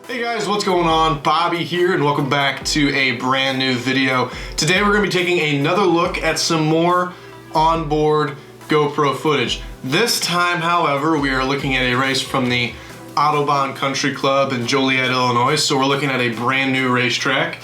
Hey guys, what's going on? Bobby here and welcome back to a brand new video. Today we're going to be taking another look at some more onboard GoPro footage. This time, however, we are looking at a race from the Autobahn Country Club in Joliet, Illinois. So we're looking at a brand new racetrack.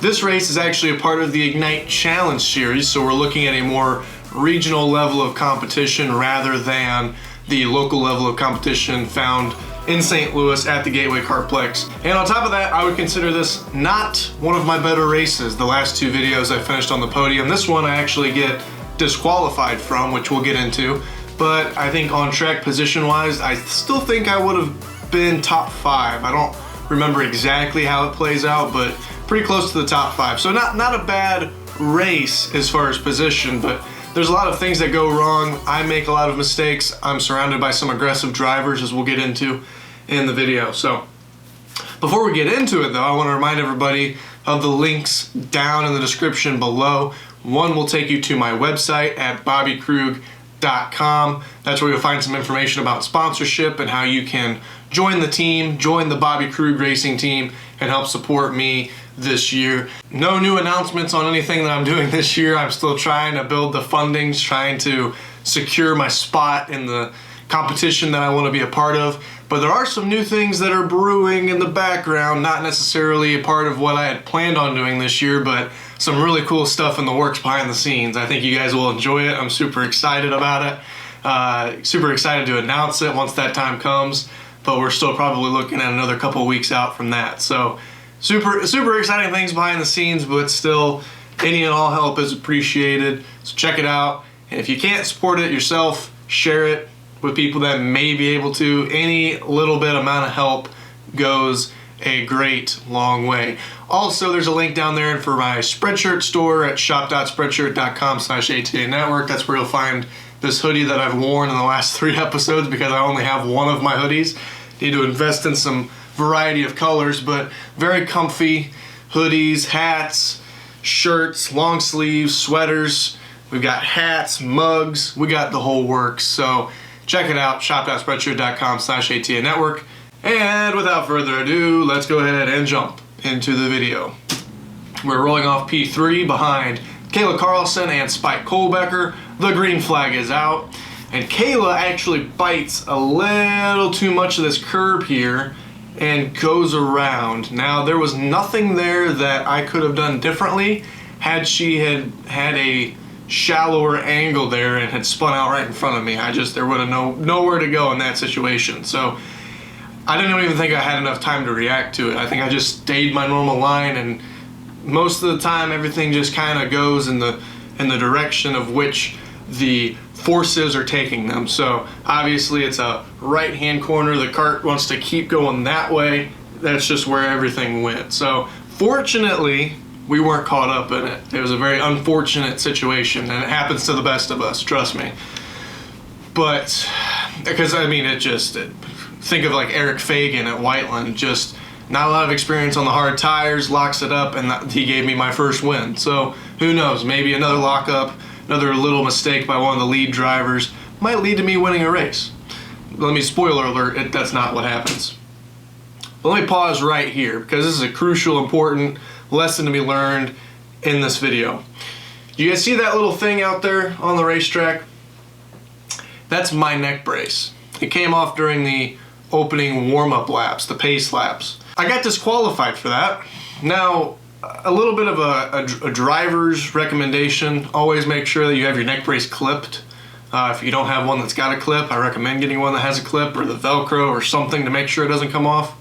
This race is actually a part of the Ignite Challenge series, so we're looking at a more regional level of competition rather than the local level of competition found in St. Louis at the Gateway Kartplex. And on top of that, I would consider this not one of my better races. The last two videos I finished on the podium. This one I actually get disqualified from, which we'll get into. But I think on track position wise, I still think I would have been top 5. I don't remember exactly how it plays out, but pretty close to the top 5. So not a bad race as far as position, but there's a lot of things that go wrong. I make a lot of mistakes. I'm surrounded by some aggressive drivers, as we'll get into in the video. So before we get into it though, I want to remind everybody of the links down in the description below. One will take you to my website at bobbykrug.com. That's where you'll find some information about sponsorship and how you can join the team, join the Bobby Krug racing team, and help support me this year. No new announcements on anything that I'm doing this year. I'm still trying to build the fundings, trying to secure my spot in the competition that I want to be a part of. But there are some new things that are brewing in the background, not necessarily a part of what I had planned on doing this year, but some really cool stuff in the works behind the scenes. I think you guys will enjoy it. I'm super excited about it. Super excited to announce it once that time comes, but we're still probably looking at another couple weeks out from that. So super exciting things behind the scenes, but still any and all help is appreciated. So check it out. And if you can't support it yourself, share it with people that may be able to. Any little bit amount of help goes a great long way. Also, there's a link down there for my Spreadshirt store at shop.spreadshirt.com/ATA Network. That's where you'll find this hoodie that I've worn in the last 3 episodes because I only have one of my hoodies. Need to invest in some variety of colors, but very comfy hoodies, hats, shirts, long sleeves, sweaters. We've got hats, mugs, we got the whole works. So check it out, shop.spreadshirt.com/ATA Network. And without further ado, let's go ahead and jump into the video. We're rolling off P3 behind Kayla Carlson and Spike Kohlbecker. The green flag is out. And Kayla actually bites a little too much of this curb here and goes around. Now, there was nothing there that I could have done differently had she had a shallower angle there and had spun out right in front of me. There would have nowhere to go in that situation. So I didn't even think I had enough time to react to it. I think I just stayed my normal line, and most of the time everything just kind of goes in the direction of which the forces are taking them. So obviously it's a right hand corner. The cart wants to keep going that way. That's just where everything went. So fortunately, we weren't caught up in it. It was a very unfortunate situation, and it happens to the best of us, trust me. But, because I mean, think of like Eric Fagan at Whiteland, just not a lot of experience on the hard tires, locks it up, and he gave me my first win. So who knows, maybe another lockup, another little mistake by one of the lead drivers might lead to me winning a race. Spoiler alert, that's not what happens. But let me pause right here, because this is a crucial, important lesson to be learned in this video. You guys see that little thing out there on the racetrack? That's my neck brace. It came off during the opening warm-up laps, the pace laps. I got disqualified for that. Now, a little bit of a driver's recommendation: always make sure that you have your neck brace clipped. If you don't have one that's got a clip, I recommend getting one that has a clip, or the Velcro or something to make sure it doesn't come off.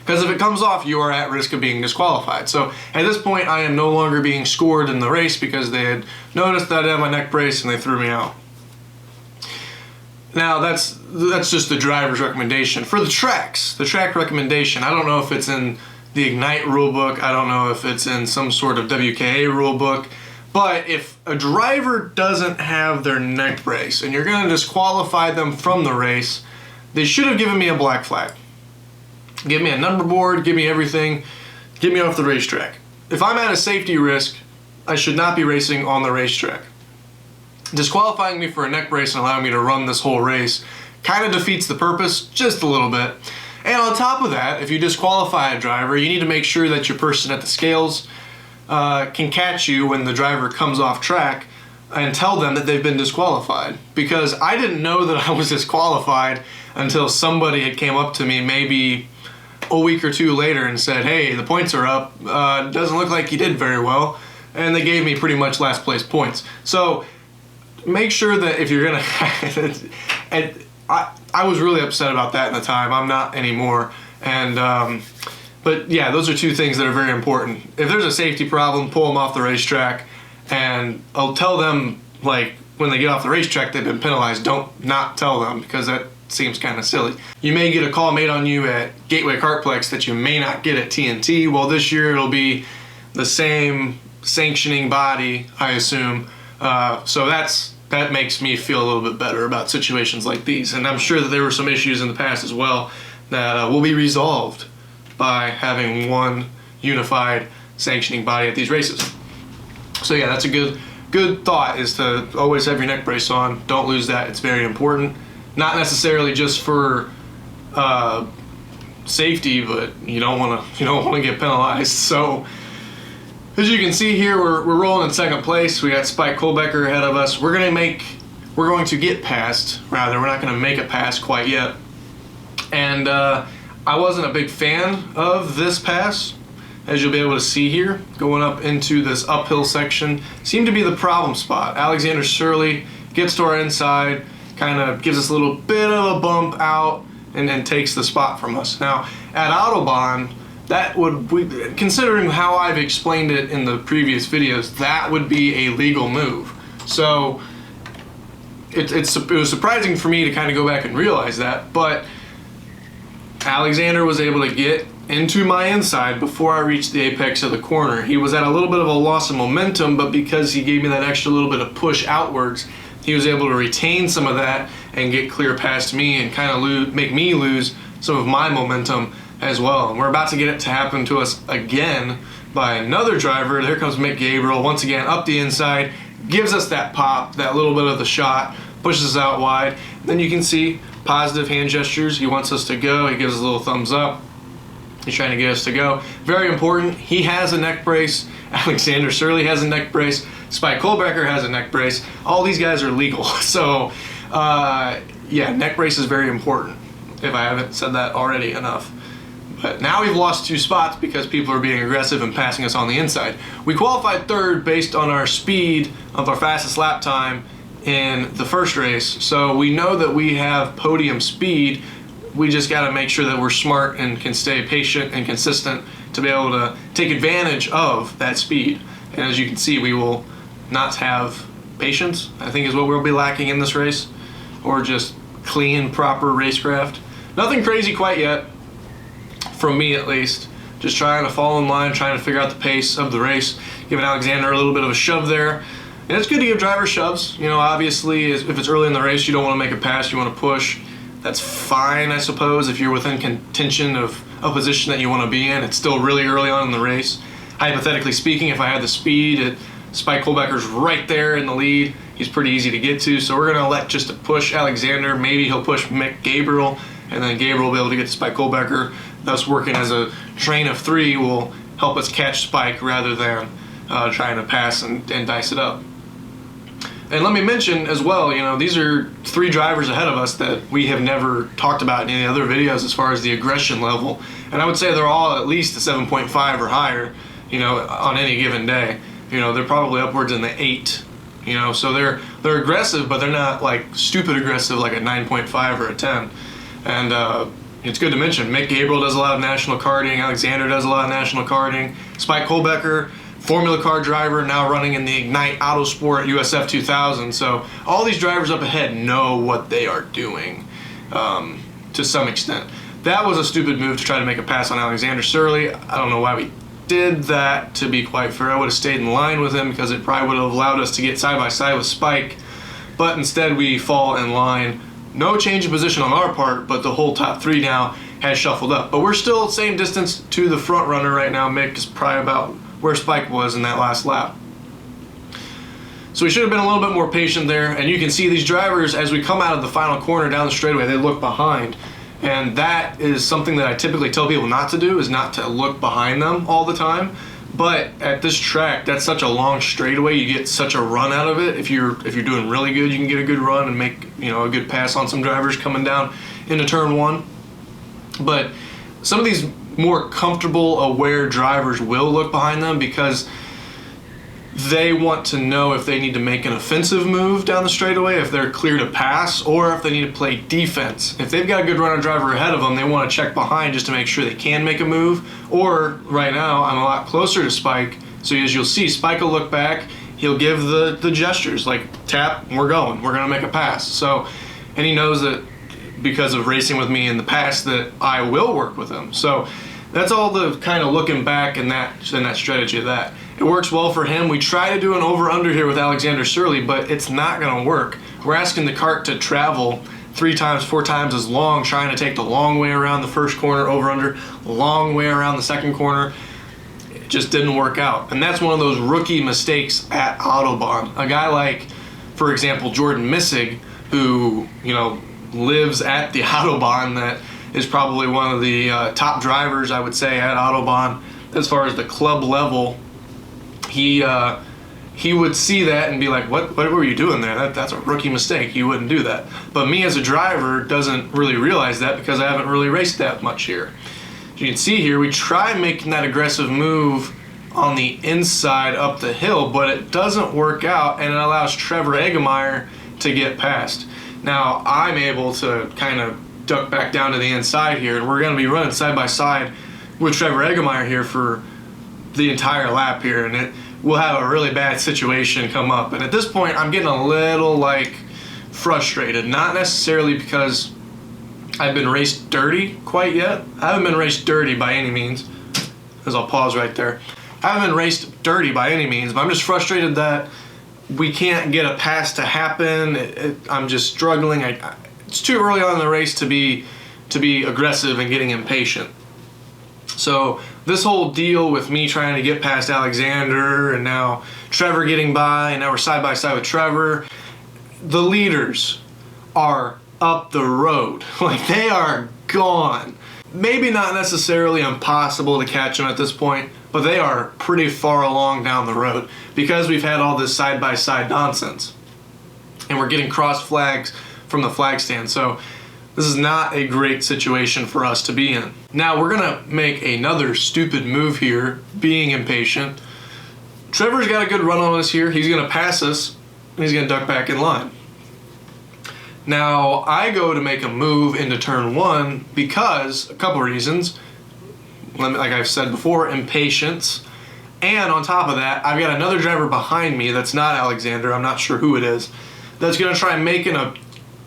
Because if it comes off, you are at risk of being disqualified. So at this point, I am no longer being scored in the race because they had noticed that I had my neck brace and they threw me out. Now that's just the driver's recommendation. For the tracks, the track recommendation, I don't know if it's in the Ignite rulebook, I don't know if it's in some sort of WKA rulebook, but if a driver doesn't have their neck brace and you're going to disqualify them from the race, they should have given me a black flag. Give me a number board, give me everything, get me off the racetrack. If I'm at a safety risk, I should not be racing on the racetrack. Disqualifying me for a neck brace and allowing me to run this whole race kind of defeats the purpose just a little bit. And on top of that, if you disqualify a driver, you need to make sure that your person at the scales can catch you when the driver comes off track and tell them that they've been disqualified. Because I didn't know that I was disqualified until somebody had came up to me maybe a week or two later and said, hey, the points are up, doesn't look like you did very well, and they gave me pretty much last place points. So make sure that if you're gonna and I was really upset about that in the time. I'm not anymore. And but yeah, those are two things that are very important. If there's a safety problem, pull them off the racetrack, and I'll tell them, like, when they get off the racetrack they've been penalized. Don't not tell them, because that seems kind of silly. You may get a call made on you at Gateway Kartplex that you may not get at TNT. Well, this year it'll be the same sanctioning body, I assume. So that makes me feel a little bit better about situations like these. And I'm sure that there were some issues in the past as well that will be resolved by having one unified sanctioning body at these races. So yeah, that's a good thought, is to always have your neck brace on. Don't lose that. It's very important. Not necessarily just for safety, but you don't want to get penalized. So as you can see here, we're rolling in second place. We got Spike Kohlbecker ahead of us. We're going to get past, rather, we're not going to make it past quite yet. And I wasn't a big fan of this pass, as you'll be able to see here, going up into this uphill section. Seemed to be the problem spot. Alexander Surley gets to our inside, kind of gives us a little bit of a bump out, and then takes the spot from us. Now, at Autobahn, that would, considering how I've explained it in the previous videos, that would be a legal move. So it was surprising for me to kind of go back and realize that, but Alexander was able to get into my inside before I reached the apex of the corner. He was at a little bit of a loss of momentum, but because he gave me that extra little bit of push outwards, he was able to retain some of that and get clear past me and kind of make me lose some of my momentum as well. And we're about to get it to happen to us again by another driver. There comes Mick Gabriel once again up the inside, gives us that pop, that little bit of the shot, pushes us out wide. Then you can see positive hand gestures. He wants us to go. He gives us a little thumbs up. He's trying to get us to go. Very important. He has a neck brace. Alexander Surley has a neck brace. Spike Kohlbecker has a neck brace. All these guys are legal. So yeah, neck brace is very important, if I haven't said that already enough. But now we've lost 2 spots because people are being aggressive and passing us on the inside. We qualified 3rd based on our speed of our fastest lap time in the first race. So we know that we have podium speed. We just got to make sure that we're smart and can stay patient and consistent to be able to take advantage of that speed. And as you can see, we will not have patience, I think, is what we'll be lacking in this race, or just clean, proper racecraft. Nothing crazy quite yet, from me at least. Just trying to fall in line, trying to figure out the pace of the race, giving Alexander a little bit of a shove there. And it's good to give drivers shoves. You know, obviously, if it's early in the race, you don't want to make a pass, you want to push. That's fine, I suppose, if you're within contention of a position that you want to be in. It's still really early on in the race. Hypothetically speaking, if I had the speed, Spike Kohlbecker's right there in the lead. He's pretty easy to get to, so we're going to elect just to push Alexander. Maybe he'll push Mick Gabriel, and then Gabriel will be able to get to Spike Kohlbecker. Thus, working as a train of 3 will help us catch Spike rather than trying to pass and dice it up. And let me mention as well, you know, these are 3 drivers ahead of us that we have never talked about in any other videos as far as the aggression level. And I would say they're all at least a 7.5 or higher, you know, on any given day. You know, they're probably upwards in the 8, you know, so they're aggressive, but they're not like stupid aggressive like a 9.5 or a 10. And it's good to mention, Mick Gabriel does a lot of national karting, Alexander does a lot of national karting, Spike Kohlbecker, Formula car driver, now running in the Ignite Autosport USF 2000. So all these drivers up ahead know what they are doing to some extent. That was a stupid move to try to make a pass on Alexander Surley. I don't know why we did that, to be quite fair. I would have stayed in line with him because it probably would have allowed us to get side by side with Spike. But instead we fall in line. No change of position on our part, but the whole top 3 now has shuffled up. But we're still same distance to the front runner right now. Mick is probably about where Spike was in that last lap. So we should have been a little bit more patient there, and you can see these drivers, as we come out of the final corner down the straightaway, they look behind. And that is something that I typically tell people not to do, is not to look behind them all the time. But at this track, that's such a long straightaway, you get such a run out of it. If you're doing really good, you can get a good run and make, you know, a good pass on some drivers coming down into turn one. But some of these more comfortable, aware drivers will look behind them because they want to know if they need to make an offensive move down the straightaway, if they're clear to pass, or if they need to play defense. If they've got a good runner driver ahead of them, they want to check behind just to make sure they can make a move. Or right now, I'm a lot closer to Spike, so as you'll see, Spike will look back, he'll give the gestures, like tap, we're going, we're going to make a pass. So, and he knows that because of racing with me in the past that I will work with him. So that's all the kind of looking back and that strategy of that. It works well for him. We try to do an over-under here with Alexander Surly, but it's not going to work. We're asking the Kart to travel 3 times, 4 times as long, trying to take the long way around the first corner, over-under, long way around the second corner. It just didn't work out. And that's one of those rookie mistakes at Autobahn. A guy like, for example, Jordan Missig, who, you know, lives at the Autobahn, that is probably one of the top drivers, I would say, at Autobahn as far as the club level. He would see that and be like, what were you doing there? That's a rookie mistake. You wouldn't do that. But me as a driver doesn't really realize that because I haven't really raced that much here. As you can see here, we try making that aggressive move on the inside up the hill, but it doesn't work out, and it allows Trevor Eggemeyer to get past. Now, I'm able to kind of duck back down to the inside here, and we're going to be running side by side with Trevor Eggemeyer here for the entire lap here, and we'll have a really bad situation come up. And at this point, I'm getting a little like frustrated, not necessarily because I've been raced dirty quite yet. I haven't been raced dirty by any means, as I'll pause right there. I haven't been raced dirty by any means, but I'm just frustrated that we can't get a pass to happen. I'm just struggling. It's too early on in the race to be aggressive and getting impatient. So this whole deal with me trying to get past Alexander and now Trevor getting by, and now we're side by side with Trevor, the leaders are up the road. Like, they are gone. Maybe not necessarily impossible to catch them at this point, but they are pretty far along down the road because we've had all this side by side nonsense. And we're getting cross flags from the flag stand. So this is not a great situation for us to be in. Now we're gonna make another stupid move here, being impatient. Trevor's got a good run on us here. He's gonna pass us, and he's gonna duck back in line. Now I go to make a move into turn one because a couple reasons. Like I've said before, impatience. And on top of that, I've got another driver behind me that's not Alexander, I'm not sure who it is, that's gonna try making a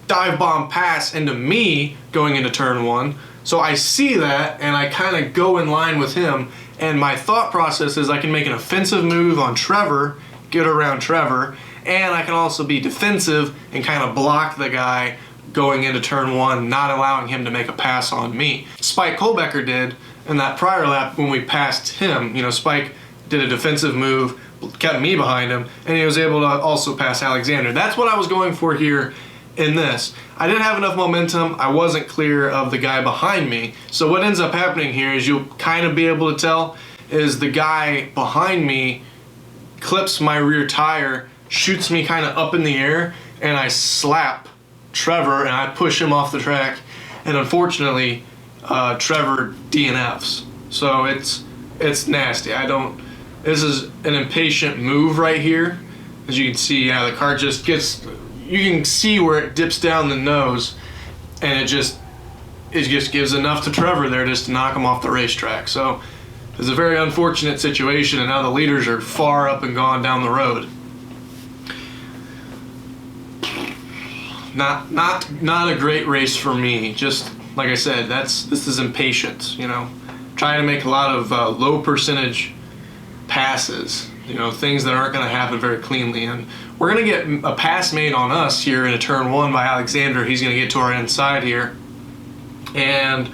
dive bomb pass into me going into turn one. So I see that and I kind of go in line with him, and my thought process is I can make an offensive move on Trevor, get around Trevor, and I can also be defensive and kind of block the guy going into turn one, not allowing him to make a pass on me. Spike Kolbecker did in that prior lap when we passed him. You know, Spike did a defensive move, kept me behind him, and he was able to also pass Alexander. That's what I was going for here in this. I didn't have enough momentum. I wasn't clear of the guy behind me. So what ends up happening here is you'll kind of be able to tell is the guy behind me clips my rear tire, shoots me kind of up in the air, and I slap Trevor and I push him off the track. And unfortunately, Trevor DNFs. So it's nasty. This is an impatient move right here. As you can see, yeah, the car just gets, you can see where it dips down the nose, and it just gives enough to Trevor there just to knock him off the racetrack. So it's a very unfortunate situation, and now the leaders are far up and gone down the road. Not a great race for me. Just like I said, this is impatience. You know, trying to make a lot of low percentage passes. You know, things that aren't going to happen very cleanly. And we're going to get a pass made on us here in a turn one by Alexander. He's going to get to our inside here. And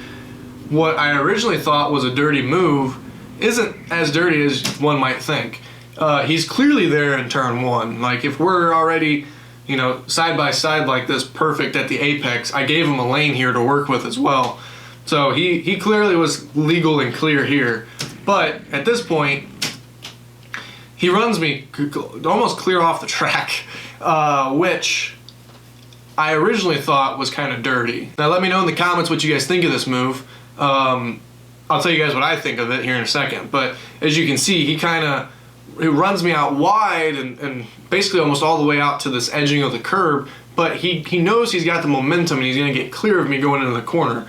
what I originally thought was a dirty move isn't as dirty as one might think. He's clearly there in turn one. Like, if we're already you know, side by side like this, perfect at the apex. I gave him a lane here to work with as well. So he clearly was legal and clear here. But at this point, he runs me almost clear off the track, which I originally thought was kind of dirty. Now let me know in the comments what you guys think of this move. I'll tell you guys what I think of it here in a second. But as you can see, he runs me out wide and basically almost all the way out to this edging of the curb. But he knows he's got the momentum and he's going to get clear of me going into the corner.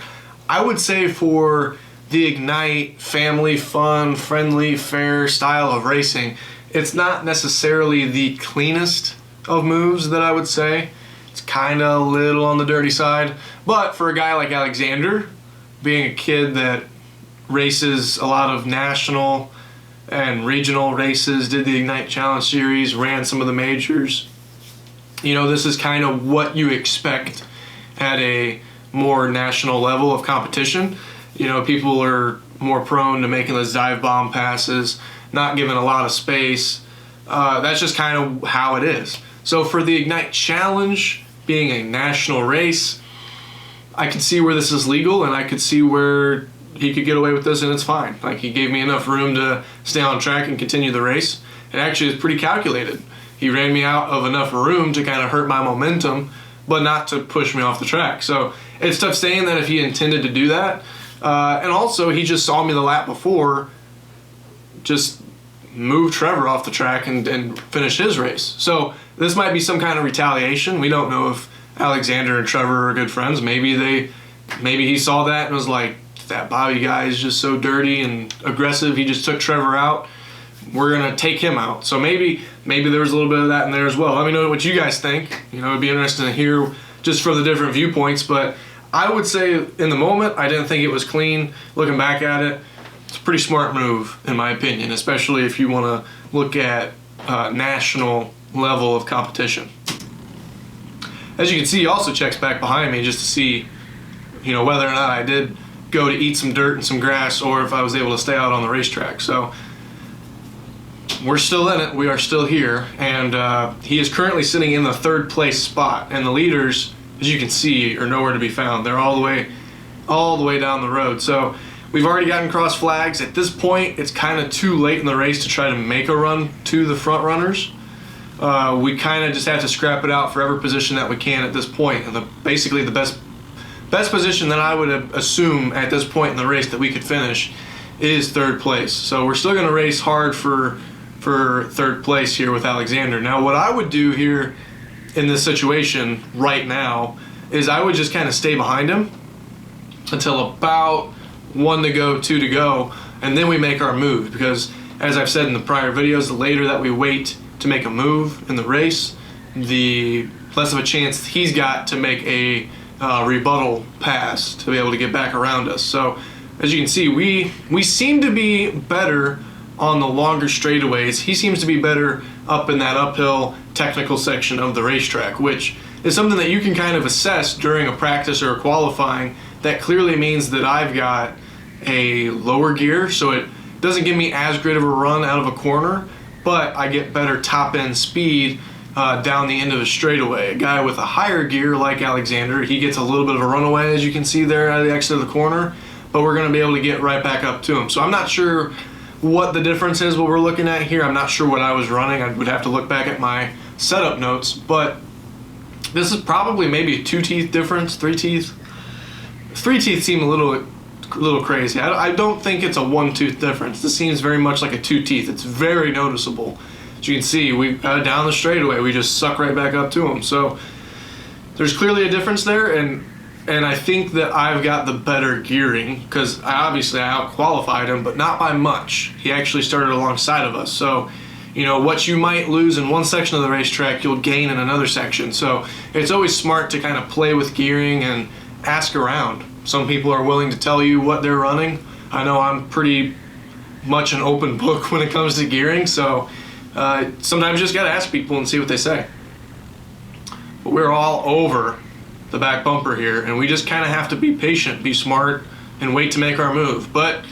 I would say for the Ignite family, fun, friendly, fair style of racing, it's not necessarily the cleanest of moves that I would say. It's kind of a little on the dirty side. But for a guy like Alexander, being a kid that races a lot of national and regional races, did the Ignite Challenge Series, ran some of the majors, you know, this is kind of what you expect at a more national level of competition. You know, people are more prone to making those dive bomb passes, not giving a lot of space. That's just kind of how it is. So for the Ignite Challenge, being a national race, I could see where this is legal and I could see where he could get away with this and it's fine. Like, he gave me enough room to stay on track and continue the race. It actually is pretty calculated. He ran me out of enough room to kind of hurt my momentum, but not to push me off the track. So it's tough saying that if he intended to do that. And also, he just saw me the lap before just move Trevor off the track and finish his race. So this might be some kind of retaliation. We don't know if Alexander and Trevor are good friends. Maybe he saw that and was like, that Bobby guy is just so dirty and aggressive. He just took Trevor out. We're gonna take him out. So maybe there was a little bit of that in there as well. Let me know what you guys think. You know, it'd be interesting to hear just from the different viewpoints. But I would say in the moment, I didn't think it was clean. Looking back at it, it's a pretty smart move in my opinion, especially if you want to look at national level of competition. As you can see, he also checks back behind me just to see, you know, whether or not I did go to eat some dirt and some grass or if I was able to stay out on the racetrack. So we're still in it. We are still here, and he is currently sitting in the third place spot, and the leaders, as you can see, are nowhere to be found. They're all the way down the road. So we've already gotten cross flags. At this point, it's kind of too late in the race to try to make a run to the front runners. We kind of just have to scrap it out for every position that we can at this point. And basically the best position that I would assume at this point in the race that we could finish is third place. So we're still going to race hard for third place here with Alexander. Now what I would do here in this situation right now is I would just kind of stay behind him until about 1 to go, 2 to go, and then we make our move. Because as I've said in the prior videos, the later that we wait to make a move in the race, the less of a chance he's got to make a rebuttal pass to be able to get back around us. So as you can see, we seem to be better on the longer straightaways. He seems to be better up in that uphill technical section of the racetrack, which is something that you can kind of assess during a practice or a qualifying. That clearly means that I've got a lower gear, so it doesn't give me as great of a run out of a corner, but I get better top end speed down the end of a straightaway. A guy with a higher gear like Alexander, he gets a little bit of a runaway, as you can see there at the exit of the corner, but we're going to be able to get right back up to him. So I'm not sure what the difference is, what we're looking at here. I'm not sure what I was running. I would have to look back at my setup notes, but this is probably maybe a 2 teeth difference, 3 teeth. 3 teeth seem a little crazy. I don't think it's a 1 tooth difference. This seems very much like a 2 teeth. It's very noticeable. As you can see, we down the straightaway, we just suck right back up to him. So there's clearly a difference there, and I think that I've got the better gearing because obviously I out-qualified him, but not by much. He actually started alongside of us. So, you know, what you might lose in one section of the racetrack, you'll gain in another section. So it's always smart to kind of play with gearing and ask around. Some people are willing to tell you what they're running. I know I'm pretty much an open book when it comes to gearing, so sometimes you just gotta ask people and see what they say. But we're all over the back bumper here, and we just kind of have to be patient, be smart, and wait to make our move. But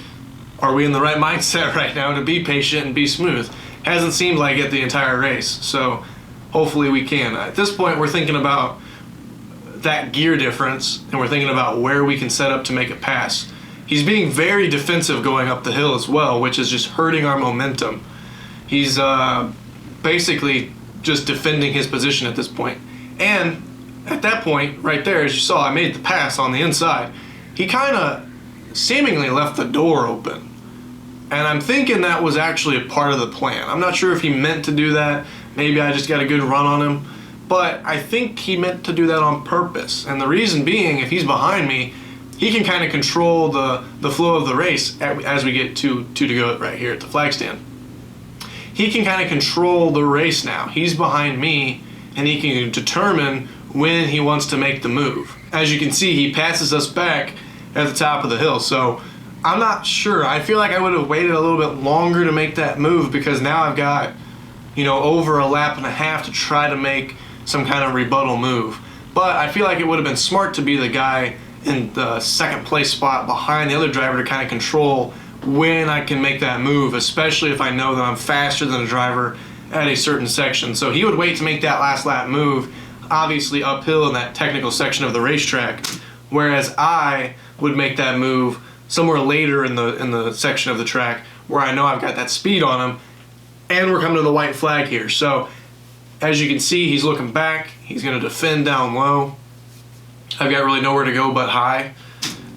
are we in the right mindset right now to be patient and be smooth? Hasn't seemed like it the entire race. So hopefully we can. At this point, we're thinking about that gear difference, and we're thinking about where we can set up to make a pass. He's being very defensive going up the hill as well, which is just hurting our momentum. He's basically just defending his position at this point. And at that point, right there, as you saw, I made the pass on the inside. He kind of seemingly left the door open. And I'm thinking that was actually a part of the plan. I'm not sure if he meant to do that. Maybe I just got a good run on him. But I think he meant to do that on purpose. And the reason being, if he's behind me, he can kind of control the flow of the race as we get two to go right here at the flag stand. He can kind of control the race now. He's behind me, and he can determine when he wants to make the move. As you can see, he passes us back at the top of the hill. So I'm not sure. I feel like I would have waited a little bit longer to make that move, because now I've got, you know, over a lap and a half to try to make some kind of rebuttal move. But I feel like it would have been smart to be the guy in the second place spot behind the other driver to kind of control when I can make that move, especially if I know that I'm faster than the driver at a certain section. So he would wait to make that last lap move, obviously uphill in that technical section of the racetrack, whereas I would make that move somewhere later in the section of the track where I know I've got that speed on him, and we're coming to the white flag here. So as you can see, he's looking back. He's going to defend down low. I've got really nowhere to go but high.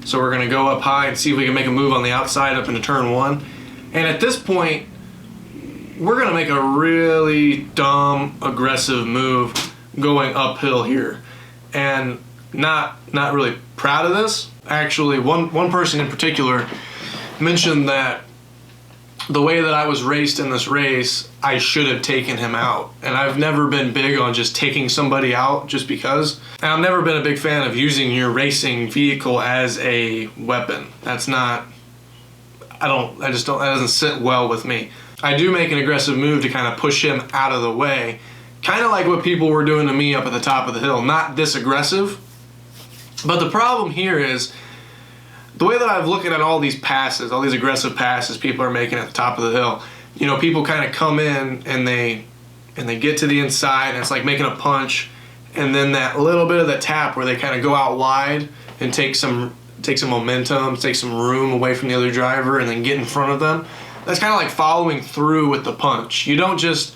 So we're going to go up high and see if we can make a move on the outside up into turn one. And at this point, we're going to make a really dumb, aggressive move going uphill here. And not really proud of this. Actually, one person in particular mentioned that the way that I was raced in this race, I should have taken him out. And I've never been big on just taking somebody out just because. And I've never been a big fan of using your racing vehicle as a weapon. That's not, that doesn't sit well with me. I do make an aggressive move to kind of push him out of the way. Kind of like what people were doing to me up at the top of the hill. Not this aggressive. But the problem here is, the way that I've looked at all these passes, all these aggressive passes people are making at the top of the hill, you know, people kind of come in and they get to the inside, and it's like making a punch, and then that little bit of the tap where they kind of go out wide and take some momentum, take some room away from the other driver, and then get in front of them. That's kind of like following through with the punch. You don't just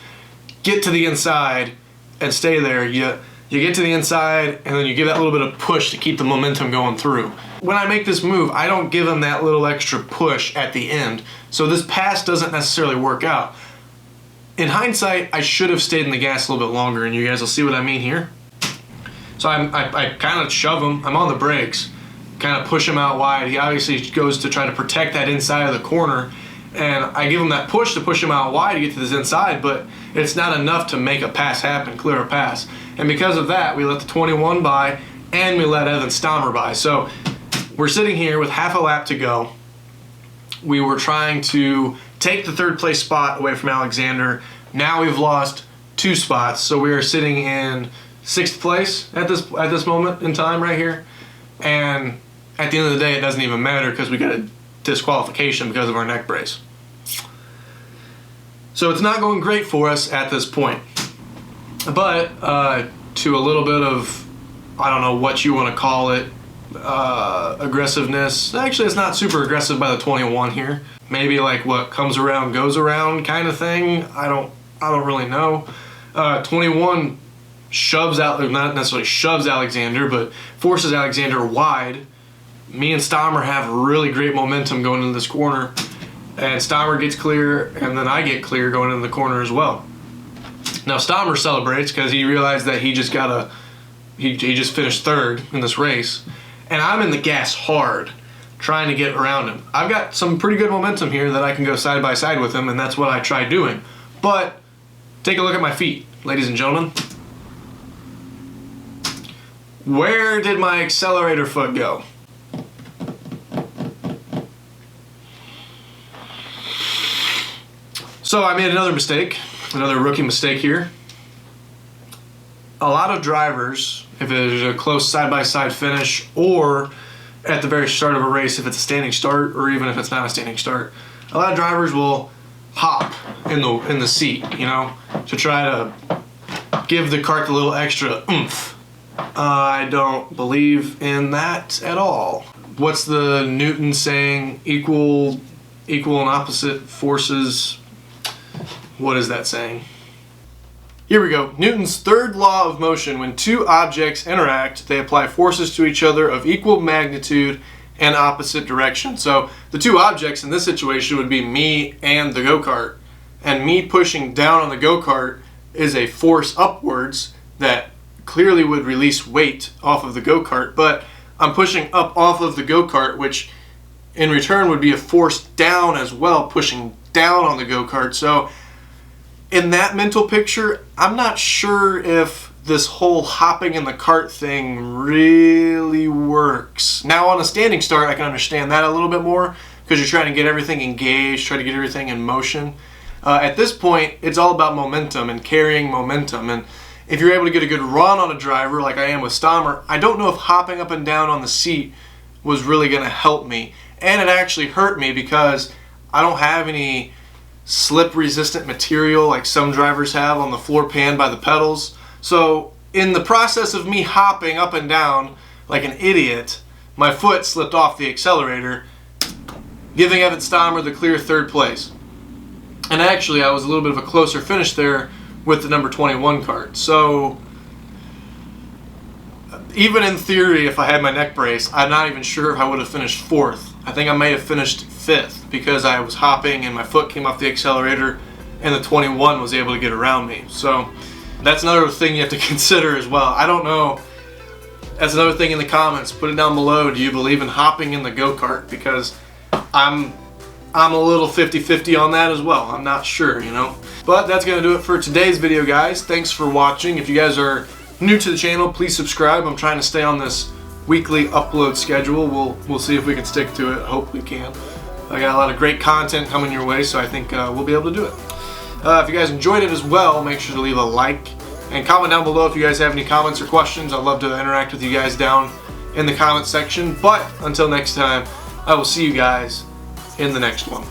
get to the inside and stay there. You get to the inside, and then you give that little bit of push to keep the momentum going through. When I make this move, I don't give him that little extra push at the end, so this pass doesn't necessarily work out. In hindsight, I should have stayed in the gas a little bit longer, and you guys will see what I mean here. So I kind of shove him. I'm on the brakes, kind of push him out wide. He obviously goes to try to protect that inside of the corner, and I give him that push to push him out wide to get to this inside, but it's not enough to make a pass happen, clear a pass. And because of that, we let the 21 by, and we let Evan Stammer by. So we're sitting here with half a lap to go. We were trying to take the third place spot away from Alexander. Now we've lost 2 spots, so we are sitting in 6th place at this moment in time right here. And at the end of the day, it doesn't even matter because we got a disqualification because of our neck brace. So it's not going great for us at this point. But to a little bit of, I don't know what you want to call it, aggressiveness. Actually, it's not super aggressive by the 21 here. Maybe like what comes around goes around kind of thing. I don't really know. 21 shoves out, not necessarily shoves Alexander, but forces Alexander wide. Me and Stammer have really great momentum going into this corner, and Stammer gets clear, and then I get clear going into the corner as well. Now Stammer celebrates because he realized that he just finished 3rd in this race, and I'm in the gas hard trying to get around him. I've got some pretty good momentum here that I can go side by side with him, and that's what I tried doing. But take a look at my feet, ladies and gentlemen. Where did my accelerator foot go? So I made another mistake, another rookie mistake here. A lot of drivers, if it is a close side-by-side finish, or at the very start of a race if it's a standing start, or even if it's not a standing start, a lot of drivers will hop in the seat, you know, to try to give the cart a little extra oomph. I don't believe in that at all. What's the Newton saying? Equal and opposite forces. What is that saying? Here we go. Newton's third law of motion. When two objects interact, they apply forces to each other of equal magnitude and opposite direction. So the two objects in this situation would be me and the go-kart. And me pushing down on the go-kart is a force upwards that clearly would release weight off of the go-kart, but I'm pushing up off of the go-kart, which in return would be a force down as well, pushing down on the go-kart. So in that mental picture, I'm not sure if this whole hopping in the cart thing really works. Now on a standing start, I can understand that a little bit more because you're trying to get everything engaged, try to get everything in motion. At this point, it's all about momentum and carrying momentum. And if you're able to get a good run on a driver like I am with Stommer, I don't know if hopping up and down on the seat was really going to help me. And it actually hurt me because I don't have any slip resistant material like some drivers have on the floor pan by the pedals. So in the process of me hopping up and down like an idiot, my foot slipped off the accelerator, giving Evan Stommer the clear third place. And actually I was a little bit of a closer finish there with the number 21 cart. So even in theory, if I had my neck brace, I'm not even sure if I would have finished fourth. I think I may have finished fifth because I was hopping and my foot came off the accelerator and the 21 was able to get around me. So that's another thing you have to consider as well. I don't know. That's another thing in the comments. Put it down below. Do you believe in hopping in the go-kart? Because I'm a little 50-50 on that as well. I'm not sure, you know. But that's going to do it for today's video, guys. Thanks for watching. If you guys are new to the channel, please subscribe. I'm trying to stay on this weekly upload schedule. We'll see if we can stick to it. I hope we can. I got a lot of great content coming your way, so I think we'll be able to do it. If you guys enjoyed it as well, make sure to leave a like and comment down below if you guys have any comments or questions. I'd love to interact with you guys down in the comment section. But until next time, I will see you guys in the next one.